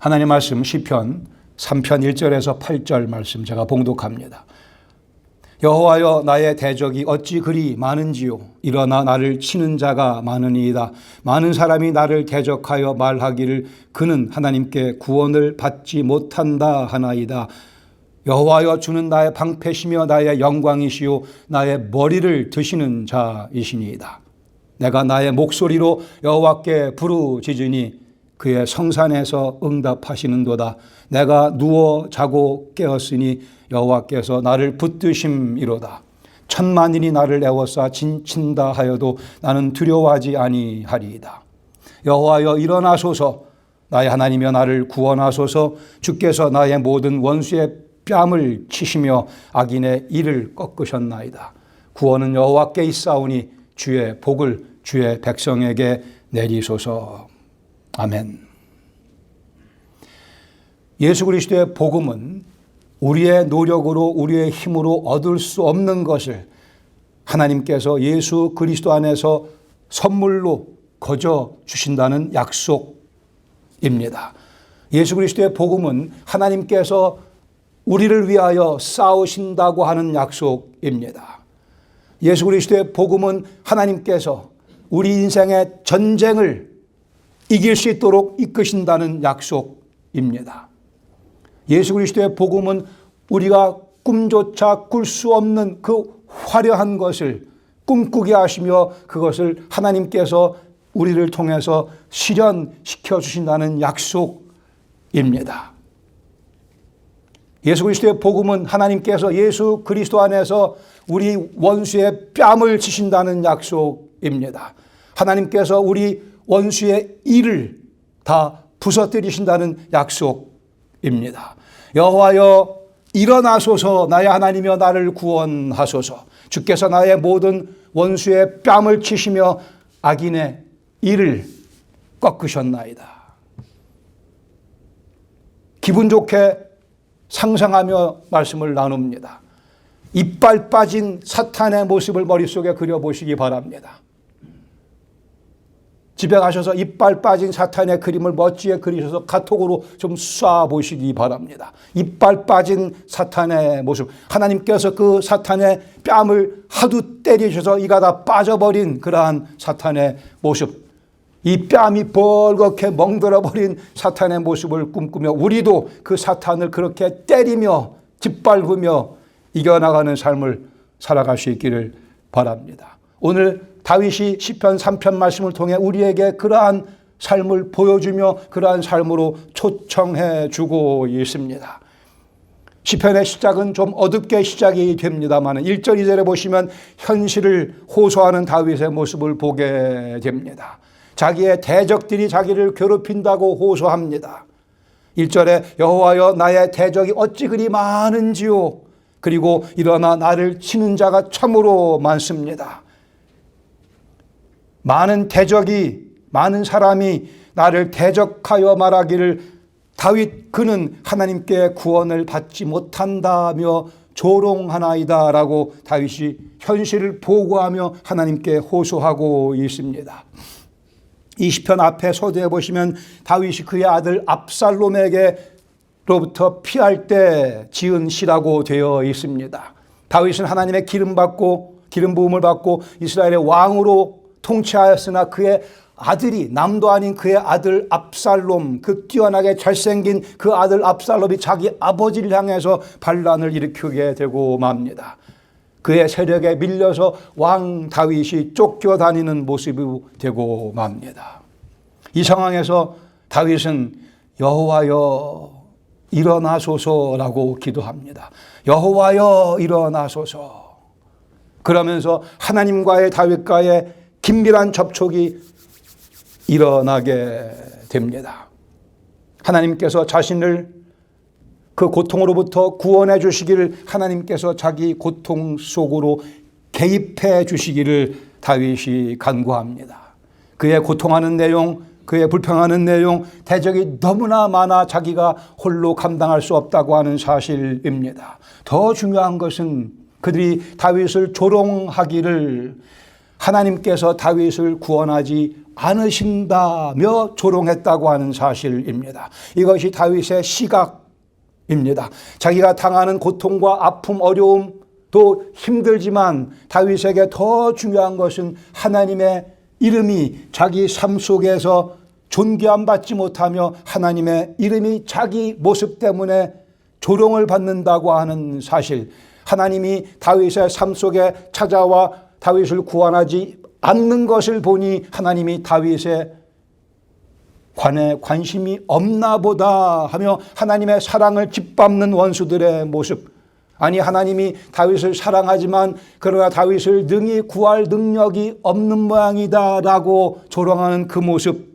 하나님 말씀 시편 3편 1절에서 8절 말씀 제가 봉독합니다. 여호와여, 나의 대적이 어찌 그리 많은지요. 일어나 나를 치는 자가 많으니이다. 많은 사람이 나를 대적하여 말하기를 그는 하나님께 구원을 받지 못한다 하나이다. 여호와여, 주는 나의 방패시며 나의 영광이시요 나의 머리를 드시는 자이시니이다. 내가 나의 목소리로 여호와께 부르짖으니 그의 성산에서 응답하시는도다. 내가 누워 자고 깨었으니 여호와께서 나를 붙드심이로다. 천만인이 나를 애워싸 진친다 하여도 나는 두려워하지 아니하리이다. 여호와여, 일어나소서. 나의 하나님이여, 나를 구원하소서. 주께서 나의 모든 원수의 뺨을 치시며 악인의 이를 꺾으셨나이다. 구원은 여호와께 있사오니 주의 복을 주의 백성에게 내리소서. 아멘. 예수 그리스도의 복음은 우리의 노력으로 우리의 힘으로 얻을 수 없는 것을 하나님께서 예수 그리스도 안에서 선물로 거저 주신다는 약속입니다. 예수 그리스도의 복음은 하나님께서 우리를 위하여 싸우신다고 하는 약속입니다. 예수 그리스도의 복음은 하나님께서 우리 인생의 전쟁을 이길 수 있도록 이끄신다는 약속입니다. 예수 그리스도의 복음은 우리가 꿈조차 꿀 수 없는 그 화려한 것을 꿈꾸게 하시며 그것을 하나님께서 우리를 통해서 실현시켜 주신다는 약속입니다. 예수 그리스도의 복음은 하나님께서 예수 그리스도 안에서 우리 원수의 뺨을 치신다는 약속입니다. 하나님께서 우리 원수의 일을 다 부서뜨리신다는 약속입니다. 여호와여, 일어나소서. 나의 하나님이여, 나를 구원하소서. 주께서 나의 모든 원수의 뺨을 치시며 악인의 이를 꺾으셨나이다. 기분 좋게 상상하며 말씀을 나눕니다. 이빨 빠진 사탄의 모습을 머릿속에 그려보시기 바랍니다. 집에 가셔서 이빨 빠진 사탄의 그림을 멋지게 그리셔서 카톡으로 좀 쏴보시기 바랍니다. 이빨 빠진 사탄의 모습. 하나님께서 그 사탄의 뺨을 하도 때리셔서 이가 다 빠져버린 그러한 사탄의 모습. 이 뺨이 벌겋게 멍들어버린 사탄의 모습을 꿈꾸며 우리도 그 사탄을 그렇게 때리며 짓밟으며 이겨나가는 삶을 살아갈 수 있기를 바랍니다. 오늘 다윗이 시편 3편 말씀을 통해 우리에게 그러한 삶을 보여주며 그러한 삶으로 초청해 주고 있습니다. 시편의 시작은 좀 어둡게 시작이 됩니다만 1절 2절에 보시면 현실을 호소하는 다윗의 모습을 보게 됩니다. 자기의 대적들이 자기를 괴롭힌다고 호소합니다. 1절에 여호와여, 나의 대적이 어찌 그리 많은지요. 그리고 일어나 나를 치는 자가 참으로 많습니다. 많은 대적이, 많은 사람이 나를 대적하여 말하기를 다윗 그는 하나님께 구원을 받지 못한다며 조롱하나이다 라고 다윗이 현실을 보고하며 하나님께 호소하고 있습니다. 이 시편 앞에 소개해 보시면 다윗이 그의 아들 압살롬에게로부터 피할 때 지은 시라고 되어 있습니다. 다윗은 하나님의 기름 부음을 받고 이스라엘의 왕으로 통치하였으나 그의 아들이, 남도 아닌 그의 아들 압살롬, 그 뛰어나게 잘생긴 그 아들 압살롬이 자기 아버지를 향해서 반란을 일으키게 되고 맙니다. 그의 세력에 밀려서 왕 다윗이 쫓겨다니는 모습이 되고 맙니다. 이 상황에서 다윗은 여호와여 일어나소서라고 기도합니다. 여호와여 일어나소서. 그러면서 하나님과의 다윗과의 긴밀한 접촉이 일어나게 됩니다. 하나님께서 자신을 그 고통으로부터 구원해 주시기를, 하나님께서 자기 고통 속으로 개입해 주시기를 다윗이 간구합니다. 그의 고통하는 내용, 그의 불평하는 내용, 대적이 너무나 많아 자기가 홀로 감당할 수 없다고 하는 사실입니다. 더 중요한 것은 그들이 다윗을 조롱하기를 하나님께서 다윗을 구원하지 않으신다며 조롱했다고 하는 사실입니다. 이것이 다윗의 시각입니다. 자기가 당하는 고통과 아픔, 어려움도 힘들지만 다윗에게 더 중요한 것은 하나님의 이름이 자기 삶 속에서 존귀함 받지 못하며 하나님의 이름이 자기 모습 때문에 조롱을 받는다고 하는 사실, 하나님이 다윗의 삶 속에 찾아와 다윗을 구원하지 않는 것을 보니 하나님이 다윗의 관에 관심이 없나 보다 하며 하나님의 사랑을 짓밟는 원수들의 모습, 아니 하나님이 다윗을 사랑하지만 그러나 다윗을 능히 구할 능력이 없는 모양이다라고 조롱하는 그 모습,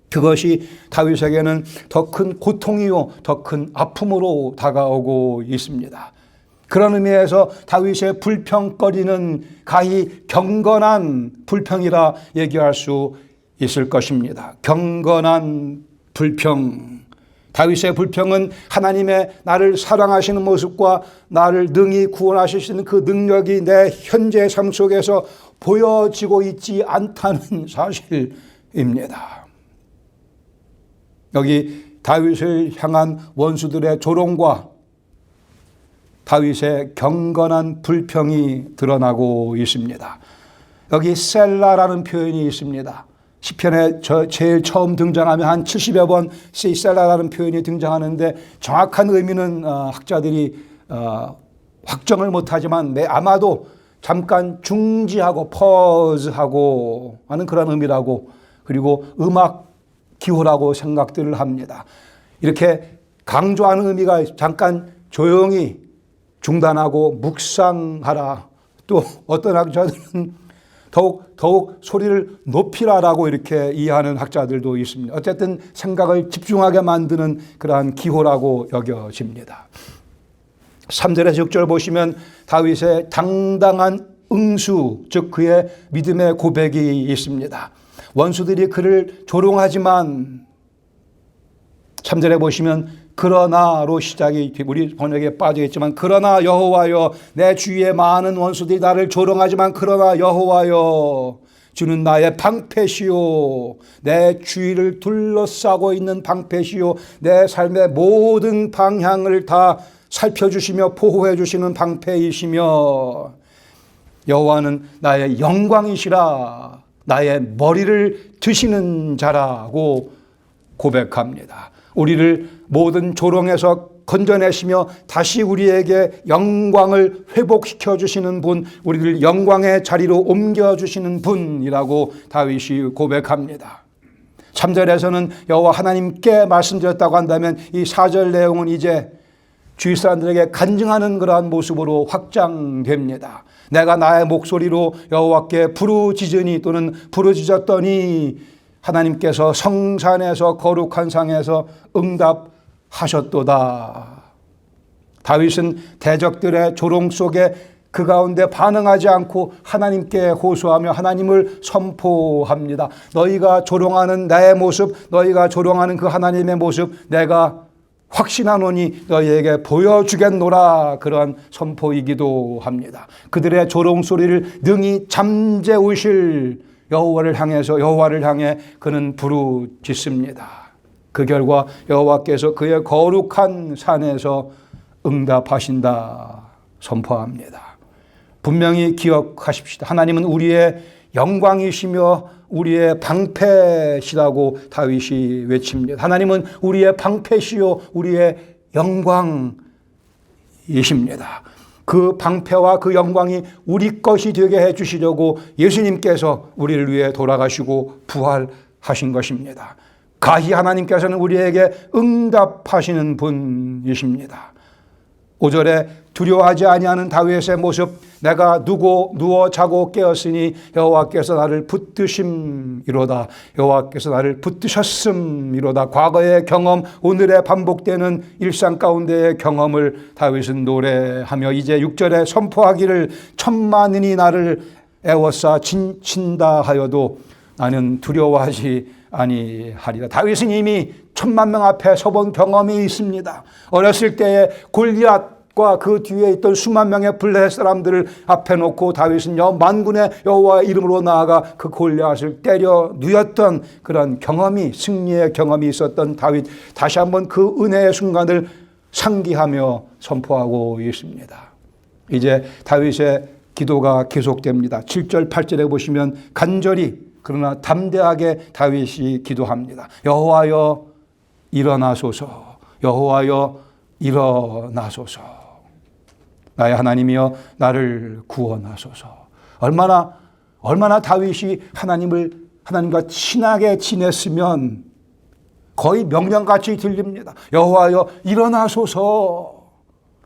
그것이 다윗에게는 더 큰 고통이요 더 큰 아픔으로 다가오고 있습니다. 그런 의미에서 다윗의 불평거리는 가히 경건한 불평이라 얘기할 수 있을 것입니다. 경건한 불평. 다윗의 불평은 하나님의 나를 사랑하시는 모습과 나를 능히 구원하실 수 있는 그 능력이 내 현재 삶 속에서 보여지고 있지 않다는 사실입니다. 여기 다윗을 향한 원수들의 조롱과 다윗의 경건한 불평이 드러나고 있습니다. 여기 셀라라는 표현이 있습니다. 시편에 제일 처음 등장하면 한 70여 번 셀라라는 표현이 등장하는데 정확한 의미는 학자들이 확정을 못하지만 아마도 잠깐 중지하고 퍼즈하고 하는 그런 의미라고, 그리고 음악 기호라고 생각들을 합니다. 이렇게 강조하는 의미가 잠깐 조용히 중단하고 묵상하라. 또 어떤 학자들은 더욱 소리를 높이라라고 이렇게 이해하는 학자들도 있습니다. 어쨌든 생각을 집중하게 만드는 그러한 기호라고 여겨집니다. 3절에서 6절 보시면 다윗의 당당한 응수, 즉 그의 믿음의 고백이 있습니다. 원수들이 그를 조롱하지만 3절에 보시면 그러나로 시작이, 우리 번역에 빠져 있지만 그러나 여호와여, 내 주위에 많은 원수들이 나를 조롱하지만 그러나 여호와여, 주는 나의 방패시오, 내 주위를 둘러싸고 있는 방패시오, 내 삶의 모든 방향을 다 살펴주시며 보호해 주시는 방패이시며 여호와는 나의 영광이시라, 나의 머리를 드시는 자라고 고백합니다. 우리를 모든 조롱에서 건져내시며 다시 우리에게 영광을 회복시켜 주시는 분, 우리를 영광의 자리로 옮겨주시는 분이라고 다윗이 고백합니다. 3절에서는 여호와 하나님께 말씀드렸다고 한다면 이 4절 내용은 이제 주위 사람들에게 간증하는 그러한 모습으로 확장됩니다. 내가 나의 목소리로 여호와께 부르짖으니 또는 부르짖었더니 하나님께서 성산에서 거룩한 상에서 응답하셨도다. 다윗은 대적들의 조롱 속에 그 가운데 반응하지 않고 하나님께 호소하며 하나님을 선포합니다. 너희가 조롱하는 나의 모습, 너희가 조롱하는 그 하나님의 모습 내가 확신하노니 너희에게 보여주겠노라, 그러한 선포이기도 합니다. 그들의 조롱 소리를 능히 잠재우실 여호와를 향해 그는 부르짖습니다. 그 결과 여호와께서 그의 거룩한 산에서 응답하신다 선포합니다. 분명히 기억하십시다. 하나님은 우리의 영광이시며 우리의 방패시라고 다윗이 외칩니다. 하나님은 우리의 방패시요 우리의 영광이십니다. 그 방패와 그 영광이 우리 것이 되게 해주시려고 예수님께서 우리를 위해 돌아가시고 부활하신 것입니다. 가히 하나님께서는 우리에게 응답하시는 분이십니다. 5절에 두려워하지 아니하는 다윗의 모습, 내가 누워 자고 깨었으니 여호와께서 나를 붙드심이로다. 여호와께서 나를 붙드셨음이로다. 과거의 경험, 오늘의 반복되는 일상 가운데의 경험을 다윗은 노래하며 이제 6절에 선포하기를 천만인이 나를 애워싸 친다 하여도 나는 두려워하지 아니하리라. 다윗은 이미 1000만 명 앞에 서본 경험이 있습니다. 어렸을 때에 골리앗 골리앗과 그 뒤에 있던 수만 명의 블레셋 사람들을 앞에 놓고 다윗은 만군의 여호와의 이름으로 나아가 그 골리앗을 때려 누였던 그런 경험이, 승리의 경험이 있었던 다윗, 다시 한번 그 은혜의 순간을 상기하며 선포하고 있습니다. 이제 다윗의 기도가 계속됩니다. 7절 8절에 보시면 간절히 그러나 담대하게 다윗이 기도합니다. 여호와여 일어나소서, 여호와여 일어나소서, 나의 하나님이여 나를 구원하소서. 얼마나 다윗이 하나님과 친하게 지냈으면 거의 명령같이 들립니다. 여호와여 일어나소서,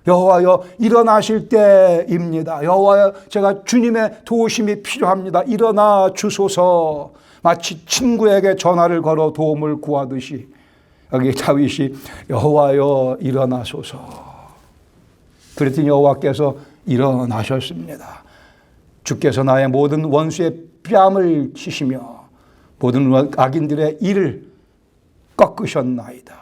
여호와여 일어나실 때입니다. 여호와여 제가 주님의 도우심이 필요합니다. 일어나 주소서. 마치 친구에게 전화를 걸어 도움을 구하듯이 여기 다윗이 여호와여 일어나소서. 그랬더니 여호와께서 일어나셨습니다. 주께서 나의 모든 원수의 뺨을 치시며 모든 악인들의 이를 꺾으셨나이다.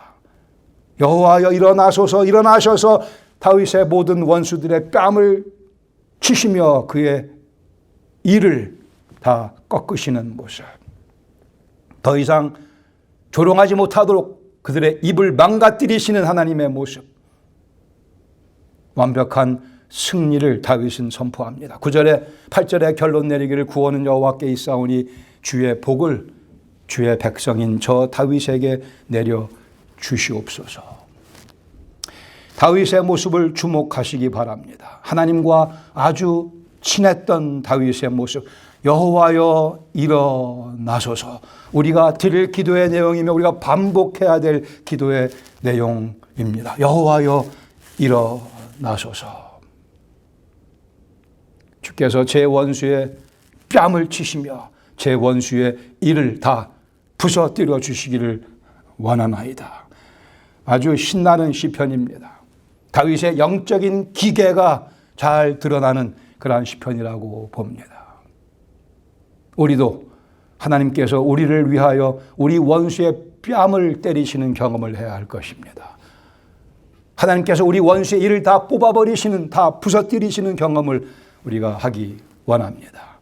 여호와여 일어나소서. 일어나셔서 다윗의 모든 원수들의 뺨을 치시며 그의 이를 다 꺾으시는 모습. 더 이상 조롱하지 못하도록 그들의 입을 망가뜨리시는 하나님의 모습. 완벽한 승리를 다윗은 선포합니다. 9절에 8절에 결론 내리기를 구원은 여호와께 있사오니 주의 복을 주의 백성인 저 다윗에게 내려 주시옵소서. 다윗의 모습을 주목하시기 바랍니다. 하나님과 아주 친했던 다윗의 모습. 여호와여 일어나소서. 우리가 드릴 기도의 내용이며 우리가 반복해야 될 기도의 내용입니다. 여호와여 일어나소서. 주께서 제 원수의 뺨을 치시며 제 원수의 이를 다 부서뜨려 주시기를 원하나이다. 아주 신나는 시편입니다. 다윗의 영적인 기계가 잘 드러나는 그러한 시편이라고 봅니다. 우리도 하나님께서 우리를 위하여 우리 원수의 뺨을 때리시는 경험을 해야 할 것입니다. 하나님께서 우리 원수의 이를 다 뽑아버리시는, 다 부서뜨리시는 경험을 우리가 하기 원합니다.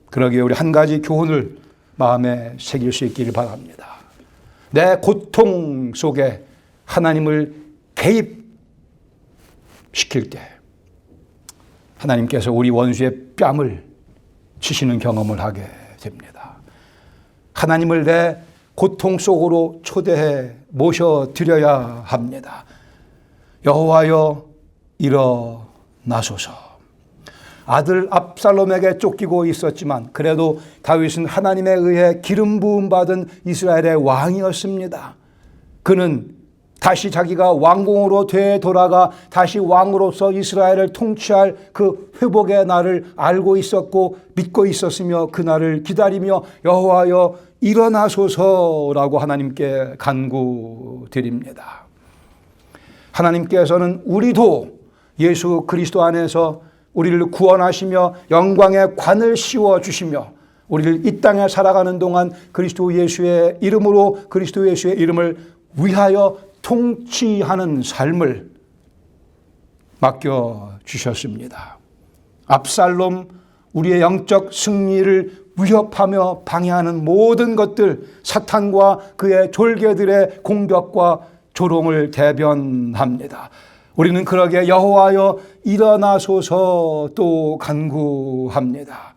그러기에 우리 한 가지 교훈을 마음에 새길 수 있기를 바랍니다. 내 고통 속에 하나님을 개입시킬 때 하나님께서 우리 원수의 뺨을 치시는 경험을 하게 됩니다. 하나님을 내 고통 속으로 초대해 모셔드려야 합니다. 여호와여 일어나소서. 아들 압살롬에게 쫓기고 있었지만 그래도 다윗은 하나님에 의해 기름 부음 받은 이스라엘의 왕이었습니다. 그는 다시 자기가 왕궁으로 되돌아가 다시 왕으로서 이스라엘을 통치할 그 회복의 날을 알고 있었고 믿고 있었으며 그 날을 기다리며 여호와여 일어나소서라고 하나님께 간구드립니다. 하나님께서는 우리도 예수 그리스도 안에서 우리를 구원하시며 영광의 관을 씌워주시며 우리를 이 땅에 살아가는 동안 그리스도 예수의 이름으로 그리스도 예수의 이름을 위하여 통치하는 삶을 맡겨주셨습니다. 압살롬, 우리의 영적 승리를 위협하며 방해하는 모든 것들, 사탄과 그의 졸개들의 공격과 조롱을 대변합니다. 우리는 그러기에 여호와여 일어나소서 또 간구합니다.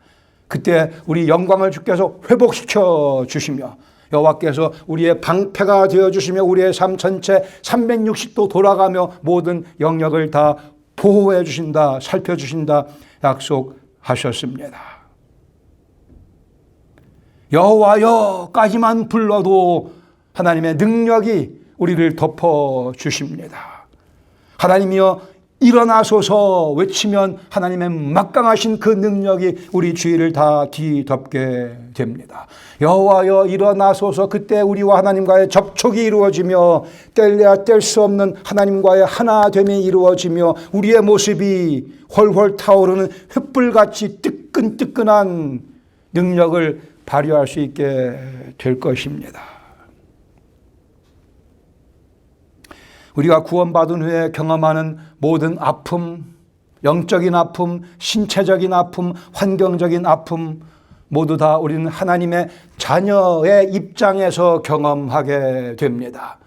그때 우리 영광을 주께서 회복시켜 주시며 여호와께서 우리의 방패가 되어주시며 우리의 삶 전체 360도 돌아가며 모든 영역을 다 보호해 주신다, 살펴주신다 약속하셨습니다. 여호와여까지만 불러도 하나님의 능력이 우리를 덮어주십니다. 하나님이여 일어나소서 외치면 하나님의 막강하신 그 능력이 우리 주위를 다 뒤덮게 됩니다. 여호와여 일어나소서. 그때 우리와 하나님과의 접촉이 이루어지며 뗄래야 뗄 수 없는 하나님과의 하나됨이 이루어지며 우리의 모습이 훨훨 타오르는 횃불같이 뜨끈뜨끈한 능력을 발휘할 수 있게 될 것입니다. 우리가 구원받은 후에 경험하는 모든 아픔, 영적인 아픔, 신체적인 아픔, 환경적인 아픔 모두 다 우리는 하나님의 자녀의 입장에서 경험하게 됩니다.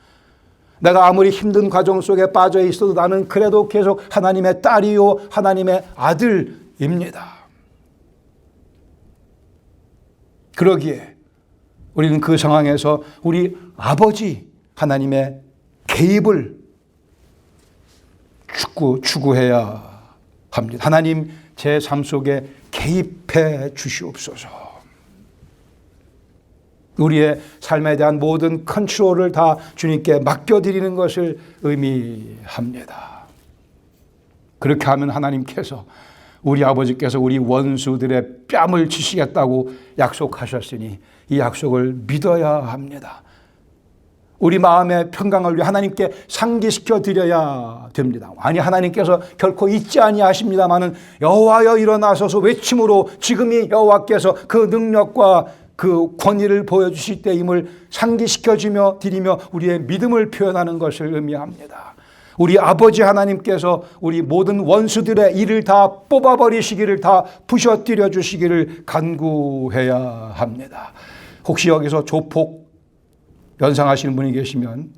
내가 아무리 힘든 과정 속에 빠져 있어도 나는 그래도 계속 하나님의 딸이요 하나님의 아들입니다. 그러기에 우리는 그 상황에서 우리 아버지 하나님의 개입을 추구해야 합니다. 하나님 제 삶 속에 개입해 주시옵소서. 우리의 삶에 대한 모든 컨트롤을 다 주님께 맡겨드리는 것을 의미합니다. 그렇게 하면 하나님께서 우리 아버지께서 우리 원수들의 뺨을 치시겠다고 약속하셨으니 이 약속을 믿어야 합니다. 우리 마음의 평강을 위해 하나님께 상기시켜 드려야 됩니다. 아니 하나님께서 결코 잊지 아니하십니다마는 여호와여 일어나소서 외침으로 지금이 여호와께서 그 능력과 그 권위를 보여주실 때임을 상기시켜 주며 드리며 우리의 믿음을 표현하는 것을 의미합니다. 우리 아버지 하나님께서 우리 모든 원수들의 일을 다 뽑아버리시기를, 다 부셔뜨려 주시기를 간구해야 합니다. 혹시 여기서 조폭 연상하시는 분이 계시면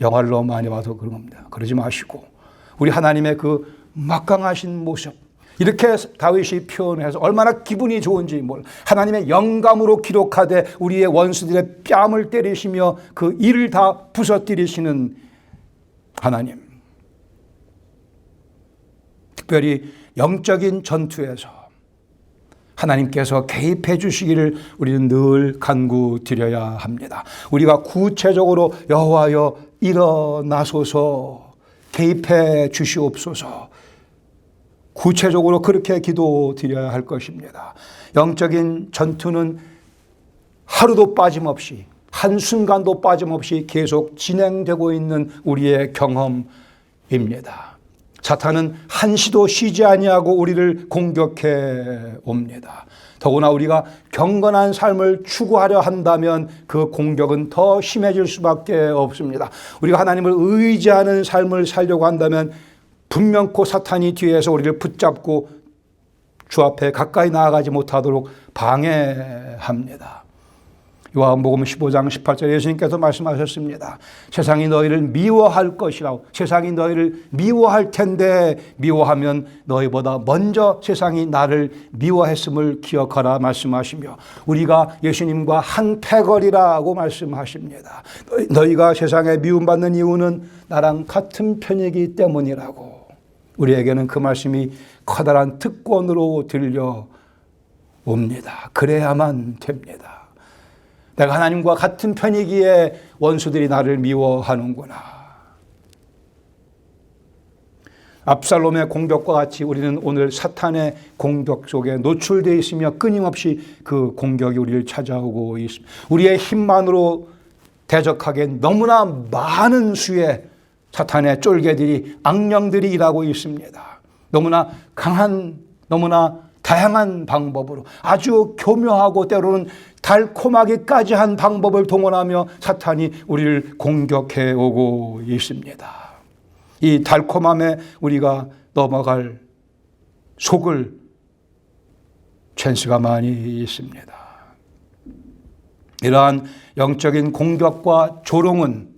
영화를 너무 많이 봐서 그런 겁니다. 그러지 마시고 우리 하나님의 그 막강하신 모습, 이렇게 다윗이 표현해서 얼마나 기분이 좋은지 하나님의 영감으로 기록하되 우리의 원수들의 뺨을 때리시며 그 일을 다 부서뜨리시는 하나님. 특별히 영적인 전투에서 하나님께서 개입해 주시기를 우리는 늘 간구드려야 합니다. 우리가 구체적으로 여호와여 일어나소서, 개입해 주시옵소서, 구체적으로 그렇게 기도드려야 할 것입니다. 영적인 전투는 하루도 빠짐없이, 한순간도 빠짐없이 계속 진행되고 있는 우리의 경험입니다. 사탄은 한시도 쉬지 아니하고 우리를 공격해 옵니다. 더구나 우리가 경건한 삶을 추구하려 한다면 그 공격은 더 심해질 수밖에 없습니다. 우리가 하나님을 의지하는 삶을 살려고 한다면 분명코 사탄이 뒤에서 우리를 붙잡고 주 앞에 가까이 나아가지 못하도록 방해합니다. 요한복음 15장 18절 예수님께서 말씀하셨습니다. 세상이 너희를 미워할 것이라고. 세상이 너희를 미워할 텐데 미워하면 너희보다 먼저 세상이 나를 미워했음을 기억하라 말씀하시며 우리가 예수님과 한 패거리라고 말씀하십니다. 너희가 세상에 미움받는 이유는 나랑 같은 편이기 때문이라고. 우리에게는 그 말씀이 커다란 특권으로 들려옵니다. 그래야만 됩니다. 내가 하나님과 같은 편이기에 원수들이 나를 미워하는구나. 압살롬의 공격과 같이 우리는 오늘 사탄의 공격 속에 노출되어 있으며 끊임없이 그 공격이 우리를 찾아오고 있습니다. 우리의 힘만으로 대적하기엔 너무나 많은 수의 사탄의 쫄개들이, 악령들이 일하고 있습니다. 너무나 강한, 너무나 다양한 방법으로 아주 교묘하고 때로는 달콤하기까지 한 방법을 동원하며 사탄이 우리를 공격해 오고 있습니다. 이 달콤함에 우리가 넘어갈 속을 찬스가 많이 있습니다. 이러한 영적인 공격과 조롱은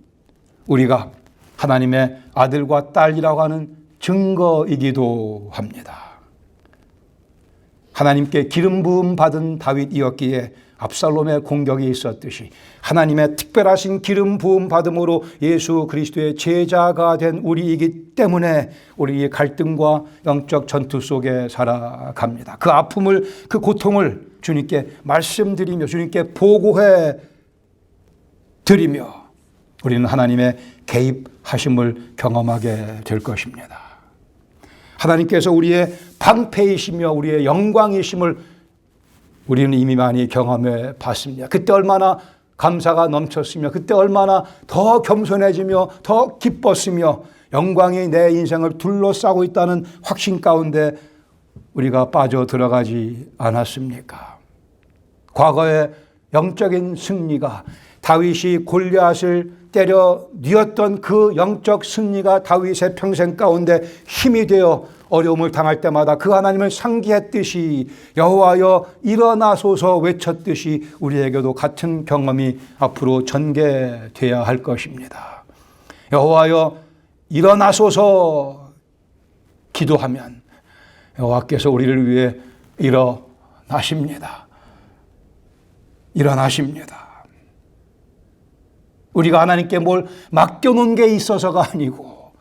우리가 하나님의 아들과 딸이라고 하는 증거이기도 합니다. 하나님께 기름 부음 받은 다윗이었기에 압살롬의 공격이 있었듯이 하나님의 특별하신 기름 부음 받음으로 예수 그리스도의 제자가 된 우리이기 때문에 우리의 갈등과 영적 전투 속에 살아갑니다. 그 아픔을, 그 고통을 주님께 말씀드리며 주님께 보고해 드리며 우리는 하나님의 개입하심을 경험하게 될 것입니다. 하나님께서 우리의 방패이시며 우리의 영광이심을 우리는 이미 많이 경험해 봤습니다. 그때 얼마나 감사가 넘쳤으며 그때 얼마나 더 겸손해지며 더 기뻤으며 영광이 내 인생을 둘러싸고 있다는 확신 가운데 우리가 빠져 들어가지 않았습니까? 과거의 영적인 승리가 다윗이 골리앗을 때려 뉘었던 그 영적 승리가 다윗의 평생 가운데 힘이 되어 어려움을 당할 때마다 그 하나님을 상기했듯이 여호와여 일어나소서 외쳤듯이 우리에게도 같은 경험이 앞으로 전개돼야 할 것입니다. 여호와여 일어나소서 기도하면 여호와께서 우리를 위해 일어나십니다. 일어나십니다. 우리가 하나님께 뭘 맡겨놓은 게 있어서가 아니고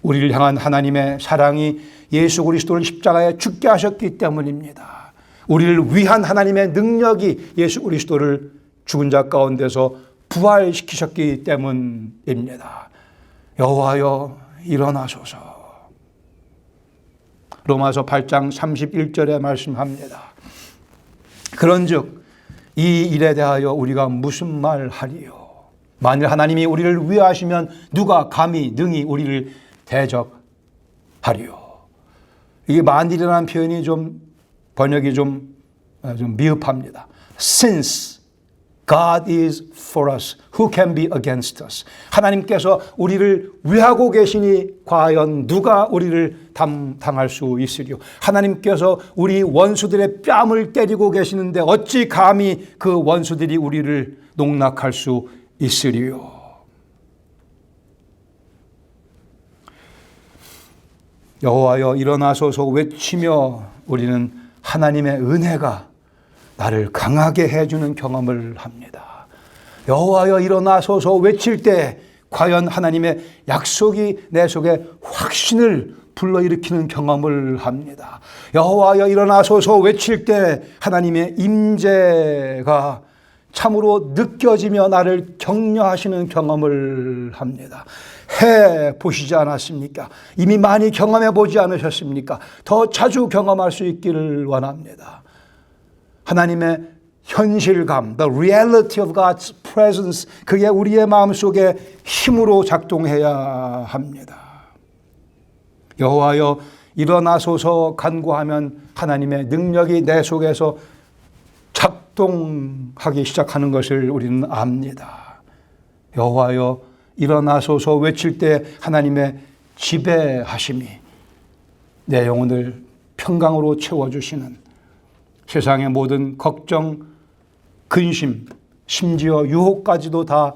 우리를 향한 하나님의 사랑이 예수 그리스도를 십자가에 죽게 하셨기 때문입니다. 우리를 위한 하나님의 능력이 예수 그리스도를 죽은 자 가운데서 부활시키셨기 때문입니다. 여호와여 일어나소서. 로마서 8장 31절에 말씀합니다. 그런즉 이 일에 대하여 우리가 무슨 말 하리요? 만일 하나님이 우리를 위하시면 누가 감히 능히 우리를 대적하리요? 이게 만일이라는 표현이 좀 번역이 좀 미흡합니다. Since God is for us, who can be against us? 하나님께서 우리를 위하고 계시니 과연 누가 우리를 당할 수 있으리요? 하나님께서 우리 원수들의 뺨을 때리고 계시는데 어찌 감히 그 원수들이 우리를 농락할 수 있으리요? 여호와여 일어나소서 외치며 우리는 하나님의 은혜가 나를 강하게 해주는 경험을 합니다. 여호와여 일어나소서 외칠 때 과연 하나님의 약속이 내 속에 확신을 불러일으키는 경험을 합니다. 여호와여 일어나소서 외칠 때 하나님의 임재가 참으로 느껴지며 나를 격려하시는 경험을 합니다. 해 보시지 않았습니까? 이미 많이 경험해 보지 않으셨습니까? 더 자주 경험할 수 있기를 원합니다. 하나님의 현실감, the reality of God's presence, 그게 우리의 마음속에 힘으로 작동해야 합니다. 여호와여 일어나소서 간구하면 하나님의 능력이 내 속에서 작동하기 시작하는 것을 우리는 압니다. 여호와여 일어나소서 외칠 때 하나님의 지배하심이 내 영혼을 평강으로 채워주시는 세상의 모든 걱정, 근심, 심지어 유혹까지도 다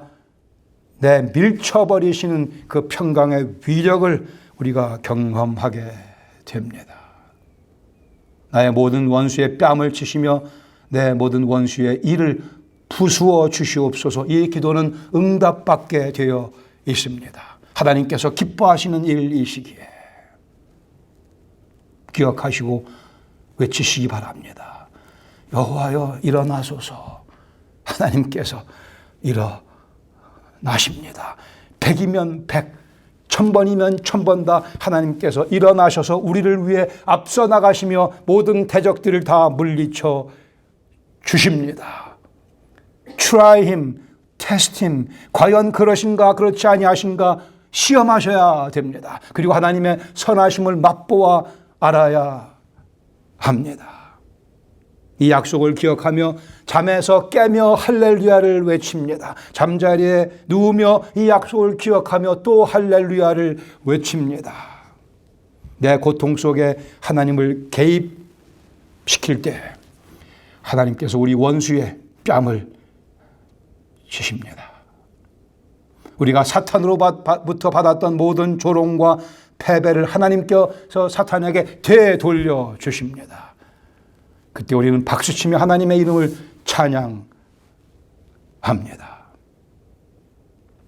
밀쳐버리시는 그 평강의 위력을 우리가 경험하게 됩니다. 나의 모든 원수의 뺨을 치시며 내 모든 원수의 일을 부수어 주시옵소서. 이 기도는 응답받게 되어 있습니다. 하나님께서 기뻐하시는 일이시기에 기억하시고 외치시기 바랍니다. 여호와여 일어나소서. 하나님께서 일어나십니다. 100이면 100, 1000번이면 1000번 다 하나님께서 일어나셔서 우리를 위해 앞서 나가시며 모든 대적들을 다 물리쳐 주십니다. Try him, test him. 과연 그러신가 그렇지 아니하신가 시험하셔야 됩니다. 그리고 하나님의 선하심을 맛보아 알아야 합니다. 이 약속을 기억하며 잠에서 깨며 할렐루야를 외칩니다. 잠자리에 누우며 이 약속을 기억하며 또 할렐루야를 외칩니다. 내 고통 속에 하나님을 개입시킬 때 하나님께서 우리 원수의 뺨을 치십니다. 우리가 사탄으로부터 받았던 모든 조롱과 패배를 하나님께서 사탄에게 되돌려 주십니다. 그때 우리는 박수치며 하나님의 이름을 찬양합니다.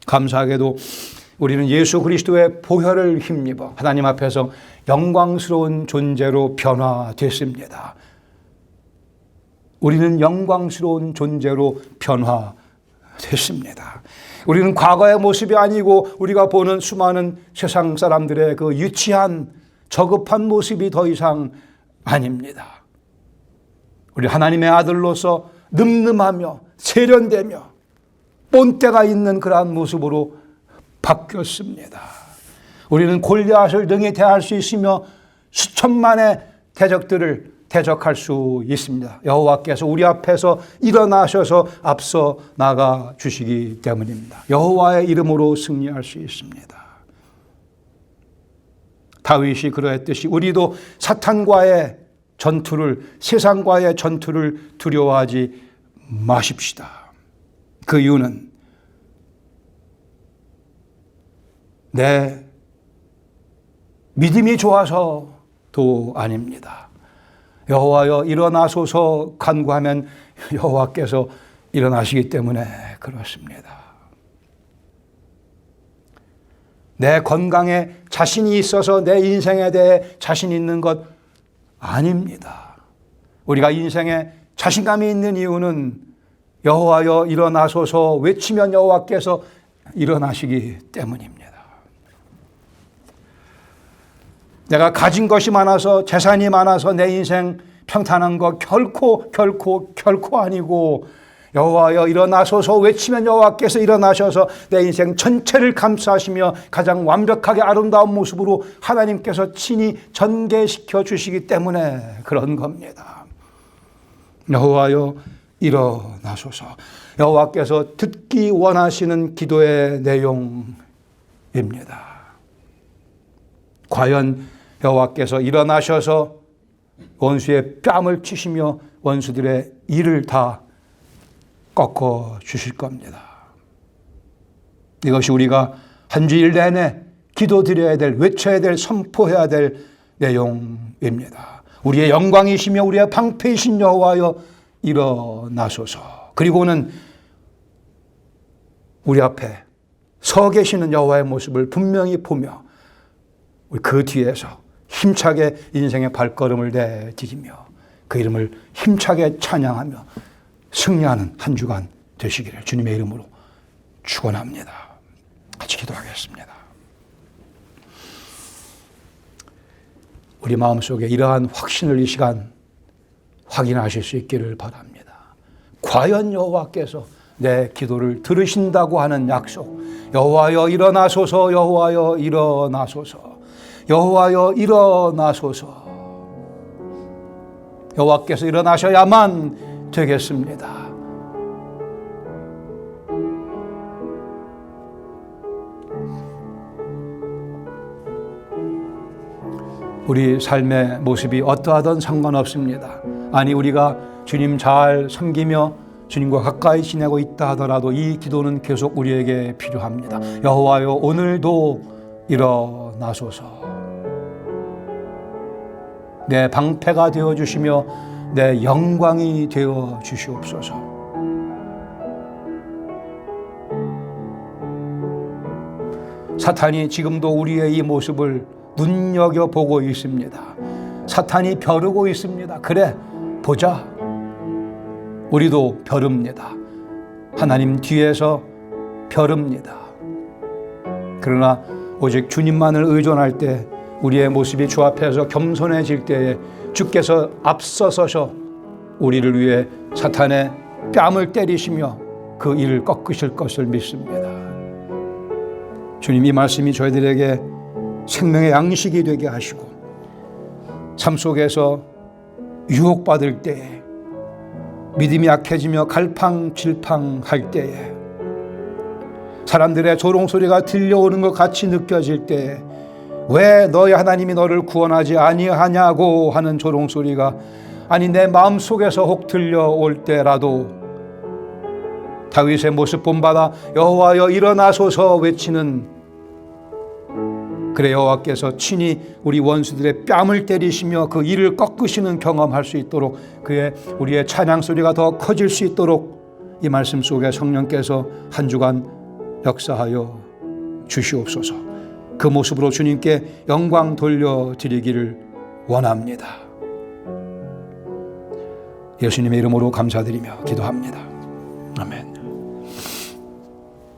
감사하게도 우리는 예수 그리스도의 보혈을 힘입어 하나님 앞에서 영광스러운 존재로 변화됐습니다. 우리는 영광스러운 존재로 변화됐습니다. 우리는 과거의 모습이 아니고 우리가 보는 수많은 세상 사람들의 그 유치한 저급한 모습이 더 이상 아닙니다. 우리 하나님의 아들로서 늠름하며 세련되며 본때가 있는 그러한 모습으로 바뀌었습니다. 우리는 골리앗을 능히 대할 수 있으며 수천만의 대적들을 대적할 수 있습니다. 여호와께서 우리 앞에서 일어나셔서 앞서 나가 주시기 때문입니다. 여호와의 이름으로 승리할 수 있습니다. 다윗이 그러했듯이 우리도 사탄과의 전투를, 세상과의 전투를 두려워하지 마십시다. 그 이유는 내 믿음이 좋아서도 아닙니다. 여호와여 일어나소서 간구하면 여호와께서 일어나시기 때문에 그렇습니다. 내 건강에 자신이 있어서 내 인생에 대해 자신 있는 것 아닙니다. 우리가 인생에 자신감이 있는 이유는 여호와여 일어나소서 외치면 여호와께서 일어나시기 때문입니다. 내가 가진 것이 많아서, 재산이 많아서 내 인생 평탄한 거 결코 아니고, 여호와여 일어나소서 외치면 여호와께서 일어나셔서 내 인생 전체를 감싸시며 가장 완벽하게 아름다운 모습으로 하나님께서 친히 전개시켜 주시기 때문에 그런 겁니다. 여호와여 일어나소서. 여호와께서 듣기 원하시는 기도의 내용입니다. 과연 여호와께서 일어나셔서 원수의 뺨을 치시며 원수들의 이를 다 꺾어 주실 겁니다. 이것이 우리가 한 주일 내내 기도드려야 될, 외쳐야 될, 선포해야 될 내용입니다. 우리의 영광이시며 우리의 방패이신 여호와여 일어나소서. 그리고는 우리 앞에 서 계시는 여호와의 모습을 분명히 보며 그 뒤에서 힘차게 인생의 발걸음을 내디디며 그 이름을 힘차게 찬양하며 승리하는 한 주간 되시기를 주님의 이름으로 축원합니다. 같이 기도하겠습니다. 우리 마음속에 이러한 확신을 이 시간 확인하실 수 있기를 바랍니다. 과연 여호와께서 내 기도를 들으신다고 하는 약속, 여호와여 일어나소서, 여호와여 일어나소서, 여호와여 일어나소서. 여호와께서 일어나셔야만 되겠습니다. 우리 삶의 모습이 어떠하든 상관없습니다. 아니 우리가 주님 잘 섬기며 주님과 가까이 지내고 있다 하더라도 이 기도는 계속 우리에게 필요합니다. 여호와여 오늘도 일어나소서. 내 방패가 되어주시며 내 영광이 되어 주시옵소서. 사탄이 지금도 우리의 이 모습을 눈여겨보고 있습니다. 사탄이 벼르고 있습니다. 그래 보자. 우리도 벼릅니다. 하나님 뒤에서 벼릅니다. 그러나 오직 주님만을 의존할 때 우리의 모습이 주 앞에서 겸손해질 때에 주께서 앞서서서 우리를 위해 사탄의 뺨을 때리시며 그 일을 꺾으실 것을 믿습니다. 주님 이 말씀이 저희들에게 생명의 양식이 되게 하시고 삶 속에서 유혹받을 때에 믿음이 약해지며 갈팡질팡할 때에 사람들의 조롱소리가 들려오는 것 같이 느껴질 때에 왜 너희 하나님이 너를 구원하지 아니하냐고 하는 조롱소리가 아니 내 마음속에서 혹 들려올 때라도 다윗의 모습 본받아 여호와여 일어나소서 외치는 그래 여호와께서 친히 우리 원수들의 뺨을 때리시며 그 이를 꺾으시는 경험할 수 있도록 우리의 찬양 소리가 더 커질 수 있도록 이 말씀 속에 성령께서 한 주간 역사하여 주시옵소서. 그 모습으로 주님께 영광 돌려드리기를 원합니다. 예수님의 이름으로 감사드리며 기도합니다. 아멘.